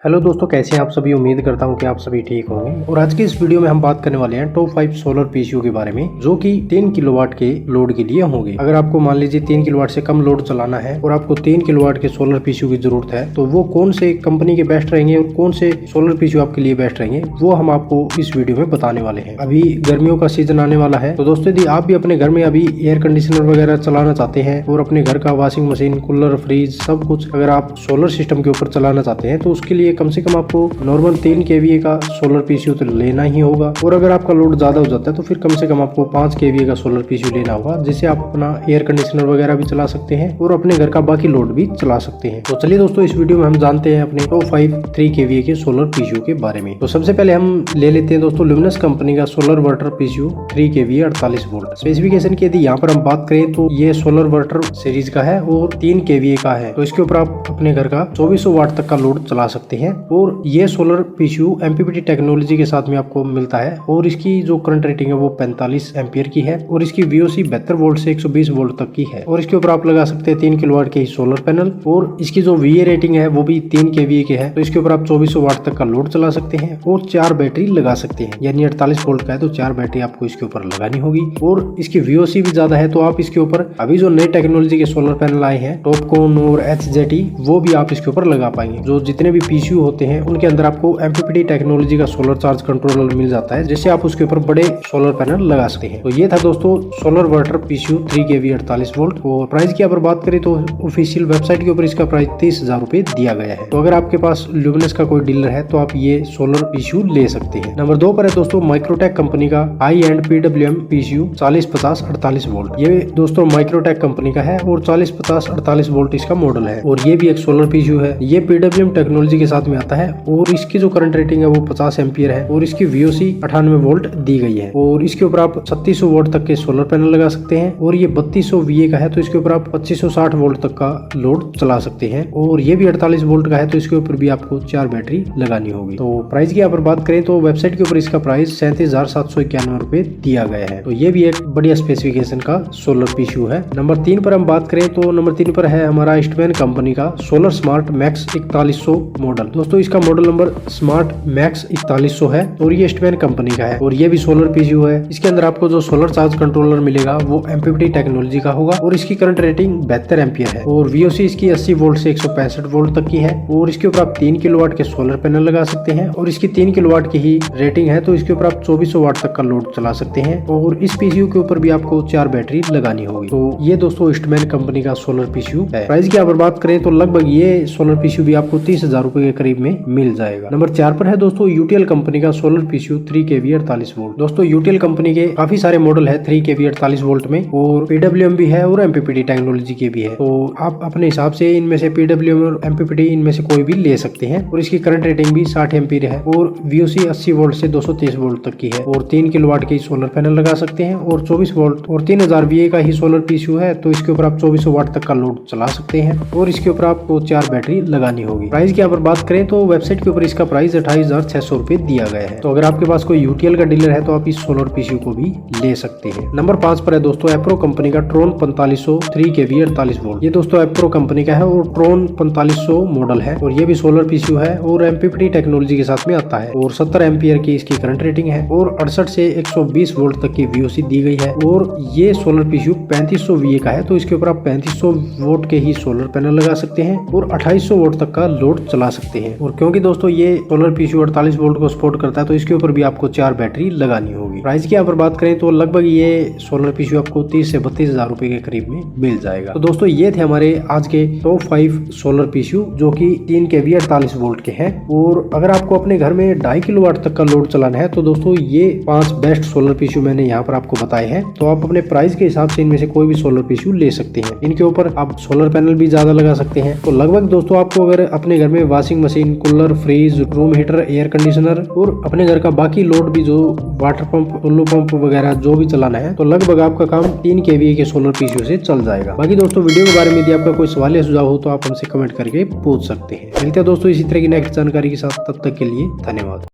Hello दोस्तों, कैसे हैं आप सभी। उम्मीद करता हूं कि आप सभी ठीक होंगे। और आज की इस वीडियो में हम बात करने वाले हैं टॉप 5 सोलर पीसीयू के बारे में, जो कि 3 किलोवाट के लोड के लिए होंगे। अगर आपको मान लीजिए 3 किलोवाट से कम लोड चलाना है और आपको 3 किलोवाट के सोलर पीसीयू की जरूरत है, तो वो कौन से कंपनी के बेस्ट रहेंगे और कौन से सोलर पीसीयू आपके लिए बेस्ट रहेंगे, वो हम आपको इस वीडियो में बताने वाले हैं। अभी गर्मियों का सीजन आने वाला है, तो दोस्तों यदि आप भी अपने घर में अभी एयर कंडीशनर वगैरह चलाना चाहते हैं और अपने घर का वॉशिंग मशीन, कूलर, फ्रिज सब कुछ अगर आप सोलर सिस्टम के ऊपर चलाना चाहते हैं, तो उसके लिए कम से कम आपको नॉर्मल 3 kVA का सोलर पीसीयू तो लेना ही होगा। और अगर आपका लोड ज्यादा हो जाता है तो फिर कम से कम आपको 5 kVA का सोलर पीसीयू लेना होगा, जिससे आप अपना एयर कंडीशनर वगैरह भी चला सकते हैं और अपने घर का बाकी लोड भी चला सकते हैं। तो चलिए दोस्तों, इस वीडियो में हम जानते हैं अपने टॉप 5 3 kVA के सोलर पीसीयू के बारे में। तो सबसे पहले हम ले लेते हैं दोस्तों ल्यूमिनस कंपनी का solar inverter PCU 3 kVA 48 volt. Specification की यदि यहाँ पर हम बात करें तो ये सोलर वर्टर सीरीज का है और 3 kVA का है। तो इसके ऊपर आप अपने घर का 2400 वाट तक का लोड चला सकते हैं। और ये सोलर पीसीयू एमपीपीटी टेक्नोलॉजी के साथ में आपको मिलता है और इसकी जो करंट रेटिंग है वो 45 एम्पियर की है और इसकी वीओसी 72 वोल्ट से 120 वोल्ट तक की है। और इसके ऊपर आप लगा सकते हैं 3 किलोवाट के ही सोलर पैनल और इसकी जो वीए रेटिंग है वो भी 3 kVA के है। तो इसके ऊपर आप 2400 वाट तक का लोड चला सकते हैं और 4 बैटरी लगा सकते हैं। यानी 48 वोल्ट का है तो 4 बैटरी आपको इसके ऊपर लगानी होगी। और इसकी वीओसी भी ज्यादा है, तो आप इसके ऊपर अभी जो नए टेक्नोलॉजी के सोलर पैनल आए हैं टॉपकॉन और एचजेटी, वो भी आप इसके ऊपर लगा पाएंगे। जो जितने भी पीसीयू होते हैं उनके अंदर आपको एमपीपीटी टेक्नोलॉजी का सोलर चार्ज कंट्रोलर मिल जाता है, जिससे आप उसके ऊपर बड़े सोलर पैनल लगा सकते हैं। तो ये था दोस्तों solar inverter PCU 3 kVA 48 volt. और प्राइस की अगर बात करें तो ऑफिशियल वेबसाइट के ऊपर इसका प्राइस 30,000 रुपए दिया गया है। तो अगर आपके पास ल्यूमिनस का कोई डीलर है तो आप ये सोलर पीसीयू ले सकते हैं। नंबर 2 पर है दोस्तों माइक्रोटेक कंपनी का high and PWM PCU 4050 48 volt. ये दोस्तों माइक्रोटेक कंपनी का है और 4050 48 वोल्ट इसका मॉडल है और ये भी एक सोलर पीसीयू है। ये पीडब्ल्यूएम टेक्नोलॉजी के साथ में आता है और इसकी जो करंट रेटिंग है वो 50 एम्पियर है और इसकी वीओसी 98 वोल्ट दी गई है। और इसके ऊपर आप 3600 वोल्ट तक के सोलर पैनल लगा सकते हैं और ये 3200 VA का है, तो इसके ऊपर आप 2560 वोल्ट तक का लोड चला सकते हैं। और ये भी 48 वोल्ट का है, तो इसके ऊपर भी आपको 4 बैटरी लगानी होगी। तो प्राइस की अगर बात करें तो वेबसाइट के ऊपर इसका प्राइस 37,791 रुपए दिया गया है। तो ये भी एक बढ़िया स्पेसिफिकेशन का सोलर पीसीयू है। नंबर 3 पर हम बात करें तो नंबर 3 पर है हमारा ईस्टमैन कंपनी का सोलर स्मार्ट मैक्स 4100 मॉडल। दोस्तों इसका मॉडल नंबर स्मार्ट मैक्स 4100 है और ये ईस्टमैन कंपनी का है और ये भी सोलर पीसीयू है। इसके अंदर आपको जो सोलर चार्ज कंट्रोलर मिलेगा वो एमपीपीटी टेक्नोलॉजी का होगा और इसकी करंट रेटिंग 72 एम्पियर है और वीओसी इसकी 80 वोल्ट से 165 वोल्ट तक की है। और इसके ऊपर आप 3 किलोवाट के सोलर पैनल लगा सकते हैं और इसकी 3 किलोवाट की ही रेटिंग है, तो इसके ऊपर आप 2400 वाट तक का लोड चला सकते हैं। और इस पीसीयू के ऊपर भी आपको 4 बैटरी लगानी होगी। तो ये दोस्तों ईस्टमैन कंपनी का सोलर पीसीयू है। प्राइस की अगर बात करें तो लगभग ये सोलर पीसीयू भी आपको 30,000 रुपए के करीब में मिल जाएगा। नंबर 4 पर है दोस्तों यूटीएल कंपनी का सोलर पीसीयू 3 kVA 48 वोल्ट। दोस्तों यूटीएल कंपनी के काफी सारे मॉडल है 3 kVA 48 वोल्ट में और पीडब्ल्यूएम भी है और एमपीपीटी टेक्नोलॉजी के भी है। तो आप अपने हिसाब से इनमें से पीडब्ल्यूएम और एमपीपीटी इनमें से कोई भी ले सकते हैं। और इसकी करंट रेटिंग भी 60 एम्पीयर है और वीओसी 80 वोल्ट से 230 वोल्ट तक की है और 3 किलोवाट के सोलर पैनल लगा सकते हैं और 24 वोल्ट और 3000 VA का ही सोलर पीसीयू है, तो इसके ऊपर आप 2400 वाट तक का लोड चला सकते हैं और इसके ऊपर आपको 4 बैटरी लगानी होगी। प्राइस की अगर बात करें तो वेबसाइट के ऊपर इसका प्राइस 28,600 रुपए दिया गया है। तो अगर आपके पास कोई यूटीएल का डीलर है तो आप इस सोलर पीसीयू को भी ले सकते हैं। नंबर 5 पर है दोस्तों एप्रो कंपनी का ट्रोन 4500 3 kVA 48 वोल्ट। ये दोस्तों एप्रो कंपनी का है और ट्रोन 4500 मॉडल है और ये भी सोलर पीसीयू है और एमपीपीटी टेक्नोलॉजी के साथ में आता है और 70 एम्पियर की इसकी करंट रेटिंग है और 68 से 120 वोल्ट तक की वीओसी दी गई है। और ये सोलर पीसीयू 3500 VA का है, तो इसके ऊपर आप 3500 वोल्ट के ही सोलर पैनल लगा सकते हैं और 2800 वोल्ट तक का लोड चला सकते हैं। और क्योंकि दोस्तों ये सोलर पीसीयू 48 वोल्ट को सपोर्ट करता है, तो इसके ऊपर भी आपको 4 बैटरी लगानी होगी। प्राइस की अगर बात करें तो लगभग ये सोलर पीसीयू आपको 30 से 32,000 रुपए के करीब में मिल जाएगा। तो दोस्तों ये थे हमारे आज के टॉप 5 सोलर पीसीयू जो कि 3 kVA 48 वोल्ट के हैं। और अगर आपको अपने घर में 2.5 किलोवाट तक का लोड चलाना है तो दोस्तों ये 5 बेस्ट सोलर पीसीयू मैंने यहाँ पर आपको बताए हैं। तो आप अपने प्राइस के हिसाब से इनमें से कोई भी सोलर पीसीयू ले सकते हैं। इनके ऊपर आप सोलर पैनल भी ज्यादा लगा सकते हैं। तो लगभग दोस्तों आपको अगर अपने घर में washing machine, cooler, fridge, room heater, air conditioner और अपने घर का बाकी लोड भी जो वाटर पंप, टुल्लू पंप वगैरह जो भी चलाना है, तो लगभग आपका काम 3 kVA के सोलर पीसीयू से चल जाएगा। बाकी दोस्तों वीडियो के बारे में यदि आपका कोई सवाल या सुझाव हो तो आप हमसे कमेंट करके पूछ सकते हैं। मिलते हैं दोस्तों इसी तरह की नेक्स्ट जानकारी के साथ, तब तक के लिए धन्यवाद।